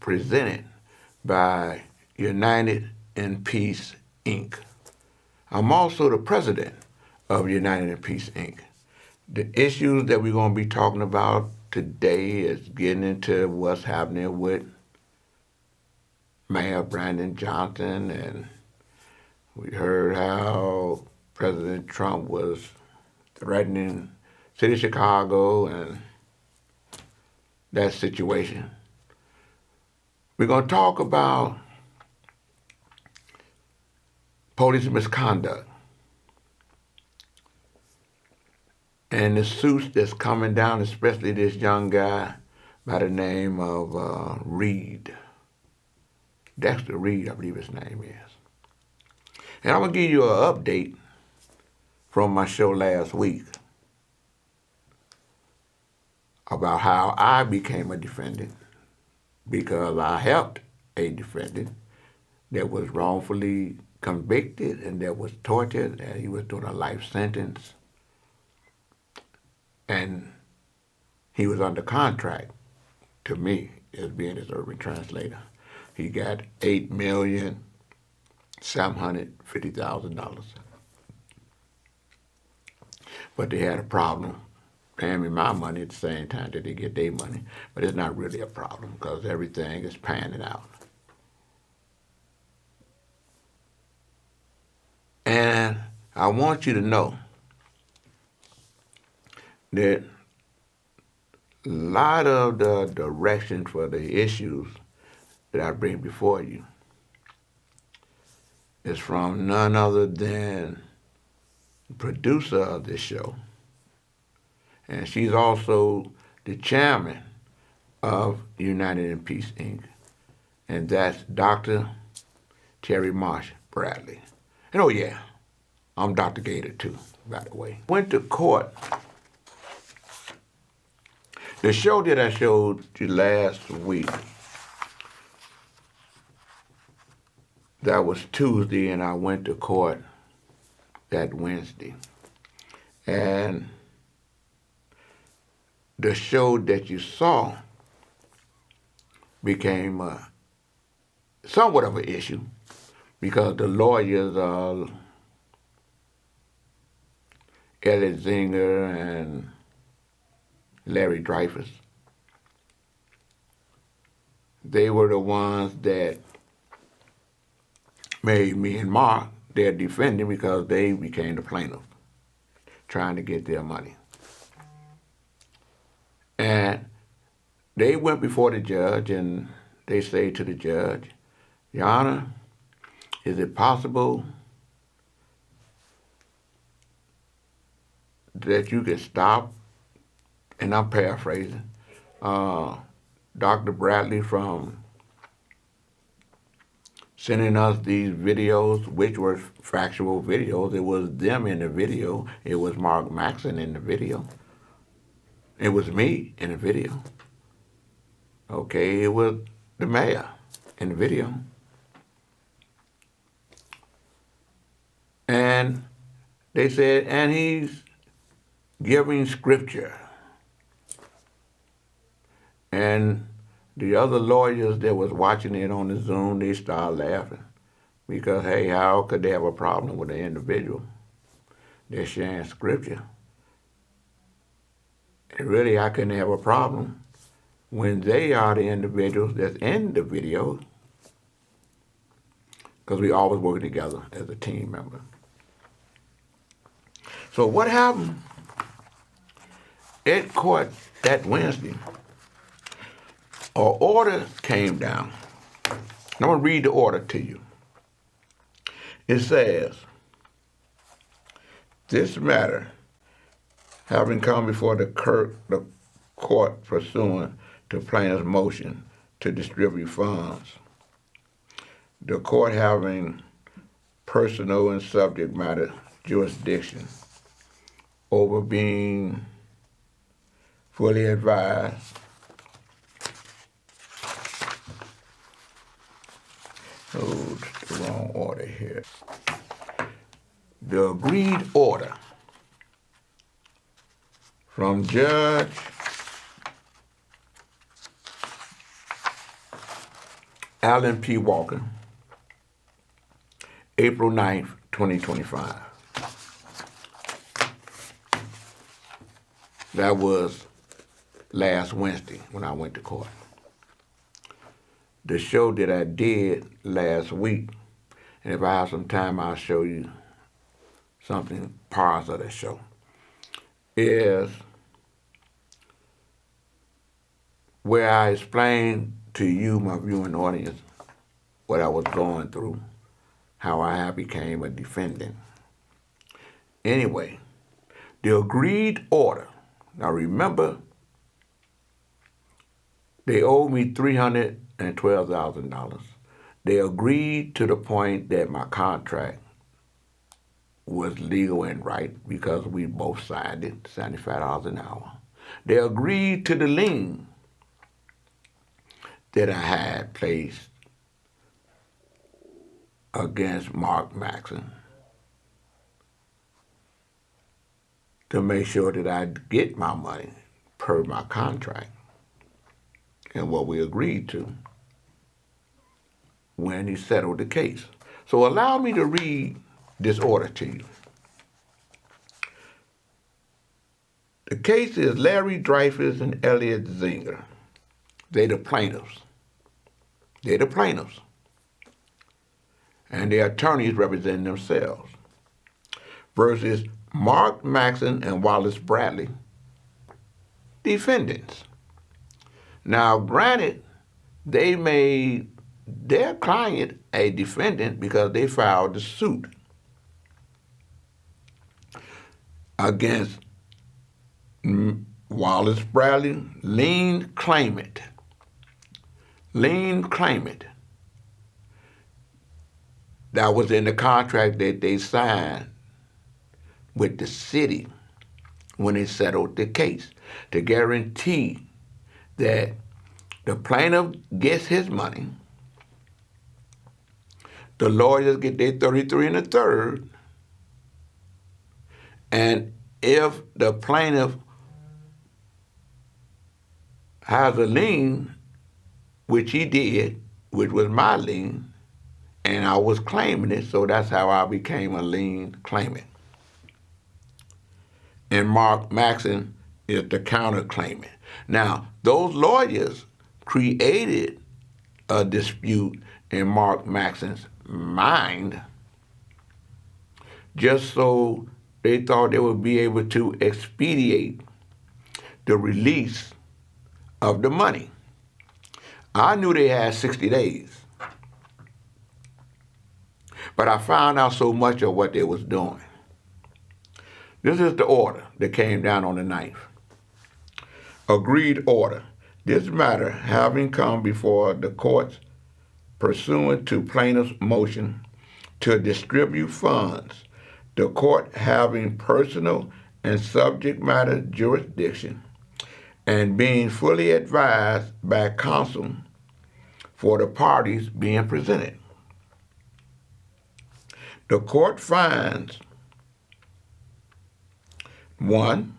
presented by United in Peace, Inc. I'm also the president of United in Peace, Inc. The issues that we're going to be talking about today is getting into what's happening with Mayor Brandon Johnson, and we heard how President Trump was threatening the city of Chicago and that situation. We're going to talk about police misconduct and the suits that's coming down, especially this young guy by the name of Reed. Dexter Reed, I believe his name is. And I'm going to give you an update from my show last week about how I became a defendant, because I helped a defendant that was wrongfully convicted and that was tortured, and he was doing a life sentence. And he was under contract to me as being his urban translator. He got $8,750,000. But they had a problem paying me my money at the same time that they get their money. But it's not really a problem because everything is panning out. And I want you to know that a lot of the direction for the issues that I bring before you is from none other than the producer of this show. And she's also the chairman of United in Peace, Inc. And that's Dr. Terry Marsh Bradley. And oh yeah, I'm Dr. Gator too, by the way. Went to court. The show that I showed you last week, that was Tuesday, and I went to court that Wednesday. And the show that you saw became somewhat of an issue because the lawyers, Elliot Zinger and Larry Dreyfus, they were the ones that made me and Mark their defendant because they became the plaintiff, trying to get their money. And they went before the judge and they say to the judge, Your Honor, is it possible that you could stop, and I'm paraphrasing, Dr. Bradley from sending us these videos, which were factual videos. It was them in the video. It was Mark Manson in the video. It was me in the video. Okay, it was the mayor in the video. And they said, and he's giving scripture. And the other lawyers that was watching it on the Zoom, they started laughing because, hey, how could they have a problem with an individual? They're sharing scripture. And really, I couldn't have a problem when they are the individuals that's in the video, because we always work together as a team member. So what happened at court that Wednesday? An order came down. I'm going to read the order to you. It says, this matter, having come before the court pursuant to plaintiff's motion to distribute funds, the court having personal and subject matter jurisdiction over being fully advised oh, the wrong order here. The agreed order from Judge Alan P. Walker, April 9th, 2025. That was last Wednesday when I went to court. The show that I did last week, and if I have some time, I'll show you something, parts of the show, is where I explained to you, my viewing audience, what I was going through, how I became a defendant. Anyway, the agreed order. Now remember, they owed me $312,000. They agreed to the point that my contract was legal and right because we both signed it, $75 an hour. They agreed to the lien that I had placed against Mark Manson to make sure that I get my money per my contract and what we agreed to when he settled the case. So allow me to read this order to you. The case is Larry Dreyfus and Elliot Zinger. They're the plaintiffs. They're the plaintiffs. And their attorneys represent themselves. Versus Mark Manson and Wallace Bradley, defendants. Now, granted, they made their client a defendant because they filed the suit against Wallace Bradley, lien claimant. Lien claimant. That was in the contract that they signed with the city when they settled the case to guarantee that the plaintiff gets his money, the lawyers get their 33 1/3, and if the plaintiff has a lien, which he did, which was my lien, and I was claiming it, so that's how I became a lien claimant. And Mark Manson is the counterclaimant. Now, those lawyers created a dispute in Mark Manson's mind just so they thought they would be able to expedite the release of the money. I knew they had 60 days, but I found out so much of what they was doing. This is the order that came down on the 9th. Agreed order. This matter having come before the courts pursuant to plaintiff's motion to distribute funds, the court having personal and subject matter jurisdiction, and being fully advised by counsel for the parties being presented. The court finds 1,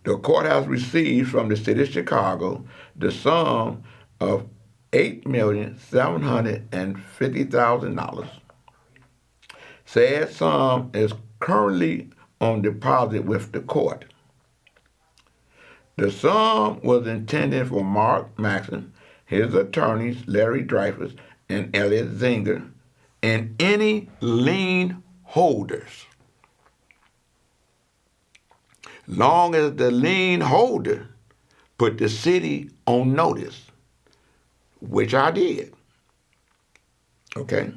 the court has received from the city of Chicago the sum of $8,750,000. Said sum is currently on deposit with the court. The sum was intended for Mark Manson, his attorneys, Larry Dreyfus and Elliot Zinger, and any lien holders. Long as the lien holder put the city on notice, which I did. Okay?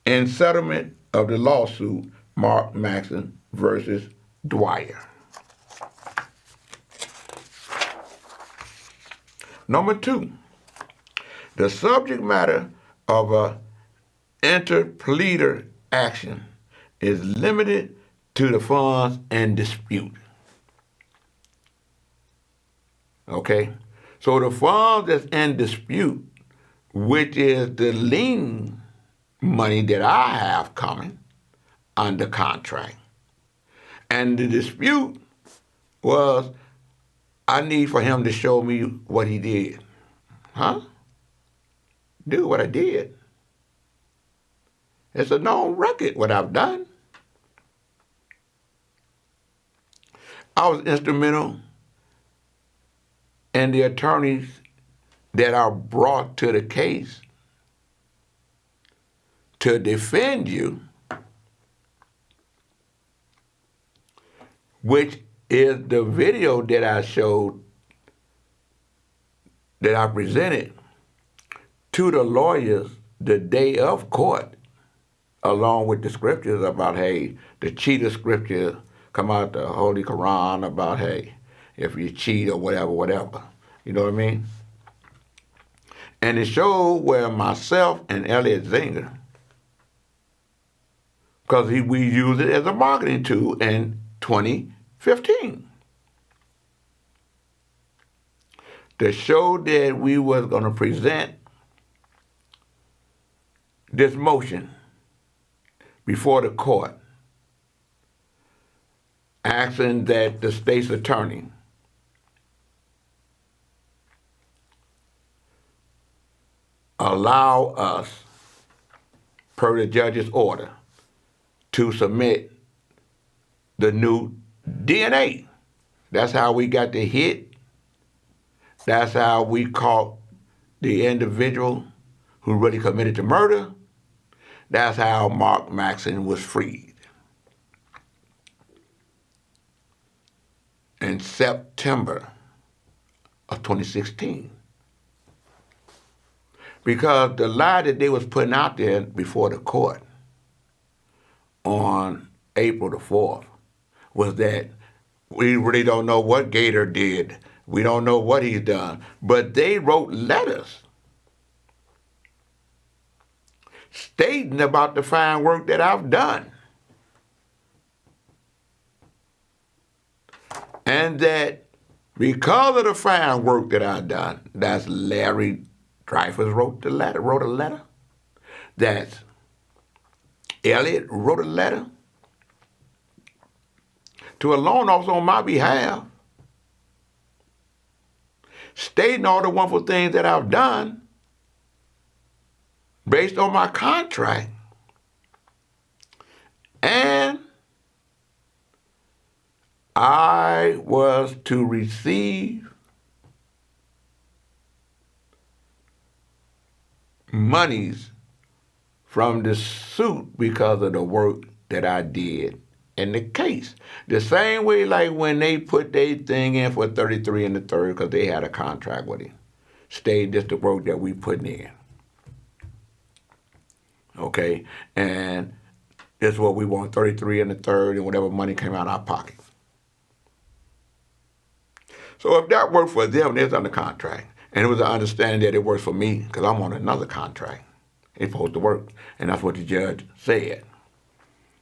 In settlement of the lawsuit, Mark Manson versus Dwyer. Number 2, the subject matter of a interpleader action is limited to the funds in dispute. Okay? So the funds that's in dispute, which is the lien money that I have coming under contract. And the dispute was, I need for him to show me what he did. Huh? do what I did. It's a known record what I've done. I was instrumental in the attorneys that are brought to the case to defend you, which is the video that I showed, that I presented to the lawyers the day of court, along with the scriptures about, hey, the cheater scripture come out the Holy Quran about, hey, if you cheat or whatever, whatever. You know what I mean? And it showed where myself and Elliot Zinger, because we used it as a marketing tool in 2015. To show that we was going to present this motion before the court, asking that the state's attorney allow us, per the judge's order, to submit the new DNA. That's how we got the hit. That's how we caught the individual who really committed the murder. That's how Mark Manson was freed. In September of 2016. Because the lie that they was putting out there before the court on April the 4th was that we really don't know what Gator did. We don't know what he's done. But they wrote letters stating about the fine work that I've done. And that because of the fine work that I've done, that's Larry Dreyfus wrote a letter. That Elliot wrote a letter to a loan officer on my behalf, stating all the wonderful things that I've done based on my contract. And I was to receive monies from the suit because of the work that I did in the case. The same way like when they put their thing in for 33 and the third because they had a contract with him. Stayed just the work that we put in. Okay? And this is what we want, 33 and the third and whatever money came out of our pockets. So if that worked for them, it's under contract. And it was an understanding that it works for me because I'm on another contract. It's supposed to work. And that's what the judge said.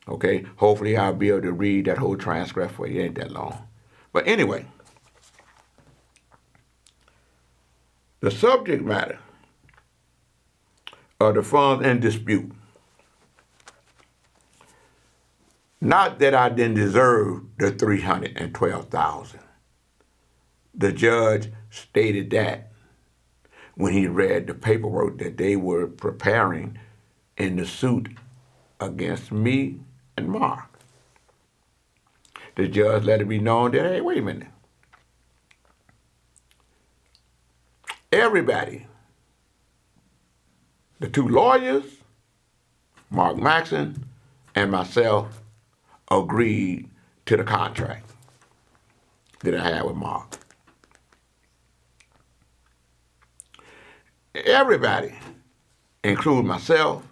Okay? Hopefully I'll be able to read that whole transcript for you. It ain't that long. But anyway, the subject matter of the funds in dispute. Not that I didn't deserve the $312,000. The judge stated that when he read the paperwork that they were preparing in the suit against me and Mark. The judge let it be known that, hey, wait a minute. Everybody, the two lawyers, Mark Manson and myself, agreed to the contract that I had with Mark. Everybody, including myself,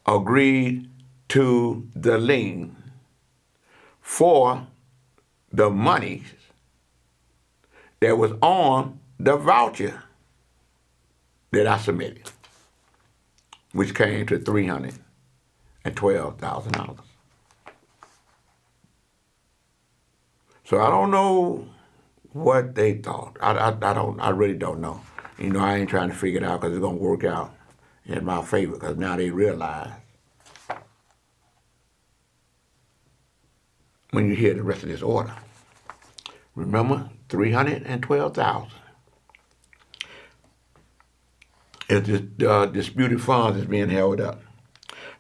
agreed to the lien for the money that was on the voucher that I submitted, which came to $312,000. So I don't know what they thought. I really don't know. You know, I ain't trying to figure it out because it's going to work out in my favor because now they realize when you hear the rest of this order. Remember, $312,000. is this disputed funds is being held up.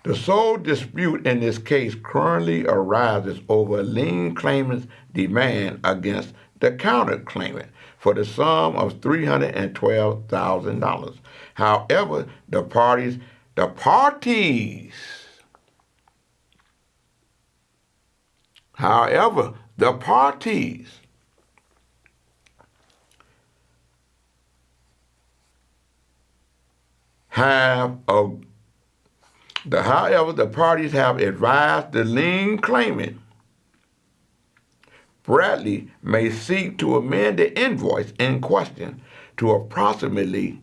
The sole dispute in this case currently arises over a lien claimant's demand against the counterclaimant for the sum of $312,000. However, the parties have the parties have advised the lien claimant Bradley may seek to amend the invoice in question to approximately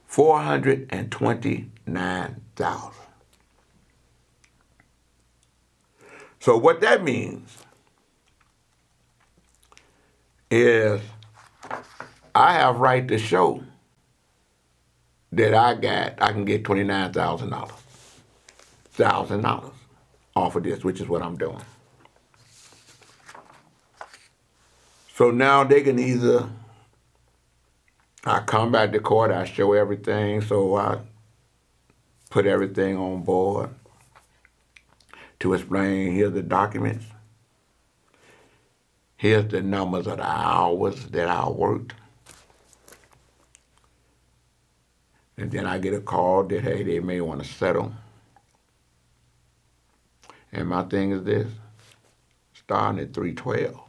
$429,000. So what that means is I have right to show that I can get $29,000 off of this, which is what I'm doing. So now they can either, I come back to court, I show everything, so I put everything on board to explain, here's the documents, here's the numbers of the hours that I worked. And then I get a call that, hey, they may want to settle. And my thing is this, starting at 312.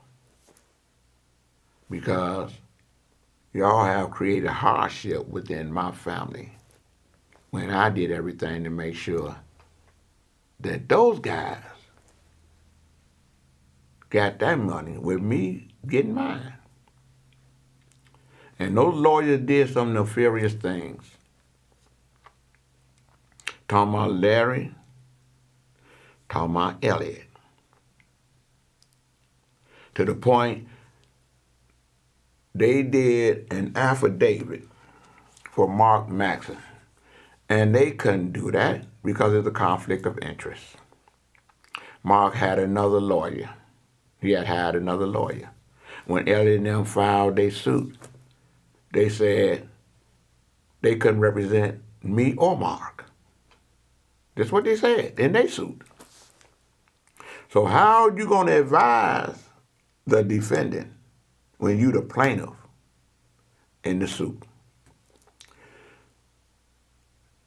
Because y'all have created hardship within my family when I did everything to make sure that those guys got that money with me getting mine. And those lawyers did some nefarious things. Talking about Larry, talking about Elliot. To the point they did an affidavit for Mark Manson. And they couldn't do that because of the conflict of interest. Mark had another lawyer. He had hired another lawyer. When Elliot and them filed their suit, they said they couldn't represent me or Mark. That's what they said in their suit. So how are you going to advise the defendant when you the plaintiff in the suit?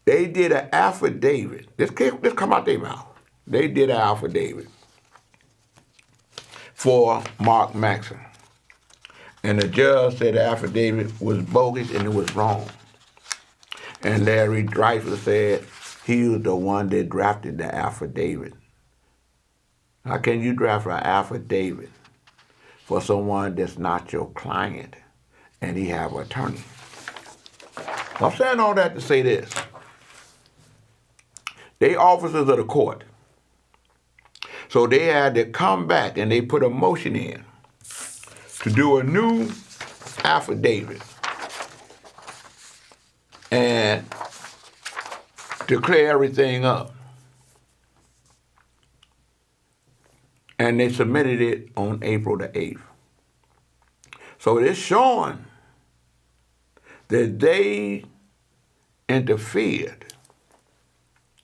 They did an affidavit. This come out their mouth. They did an affidavit for Mark Manson. And the judge said the affidavit was bogus and it was wrong. And Larry Dreyfus said he was the one that drafted the affidavit. How can you draft an affidavit for someone that's not your client and he have an attorney? I'm saying all that to say this. They officers of the court. So they had to come back and they put a motion in to do a new affidavit and to clear everything up. And they submitted it on April the 8th. So it's showing that they interfered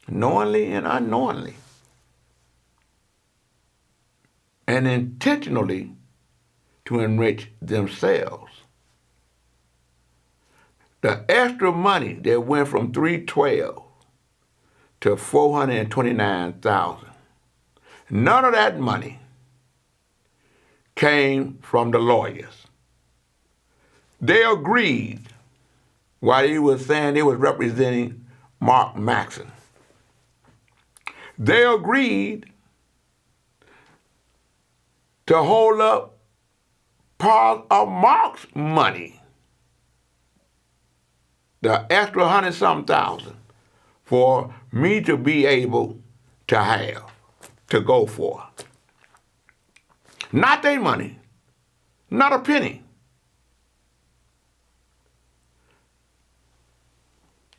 knowingly and unknowingly and intentionally to enrich themselves. The extra money that went from 312 to 429,000, none of that money came from the lawyers. They agreed while he was saying they was representing Mark Manson. They agreed to hold up part of Mark's money, the extra 100-something thousand, for me to be able to have, to go for. Not their money, not a penny.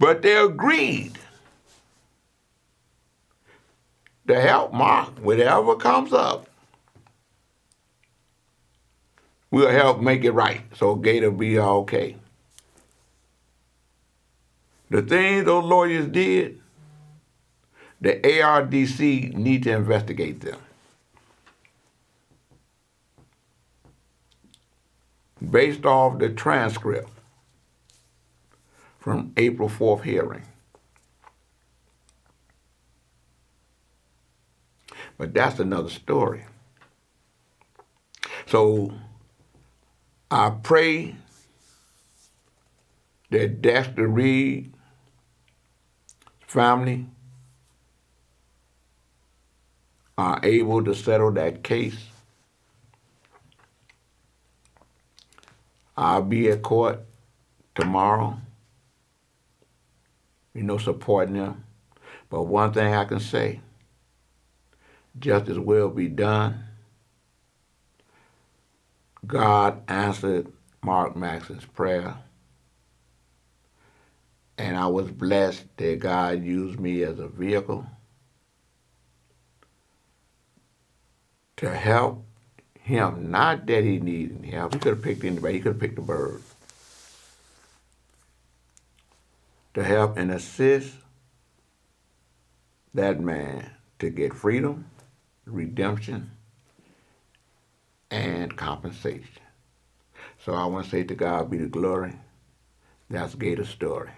But they agreed to help Mark, whatever comes up, we'll help make it right so Gator be okay. The things those lawyers did, the ARDC need to investigate them. Based off the transcript from April 4th hearing. But that's another story. So I pray that Dexter Reed family are able to settle that case. I'll be at court tomorrow, supporting them. But one thing I can say, justice will be done. God answered Mark Manson's prayer. And I was blessed that God used me as a vehicle to help him. Not that he needed help. He could have picked anybody. He could have picked a bird. To help and assist that man to get freedom, redemption, and compensation. So I want to say to God be the glory. That's Gator's story.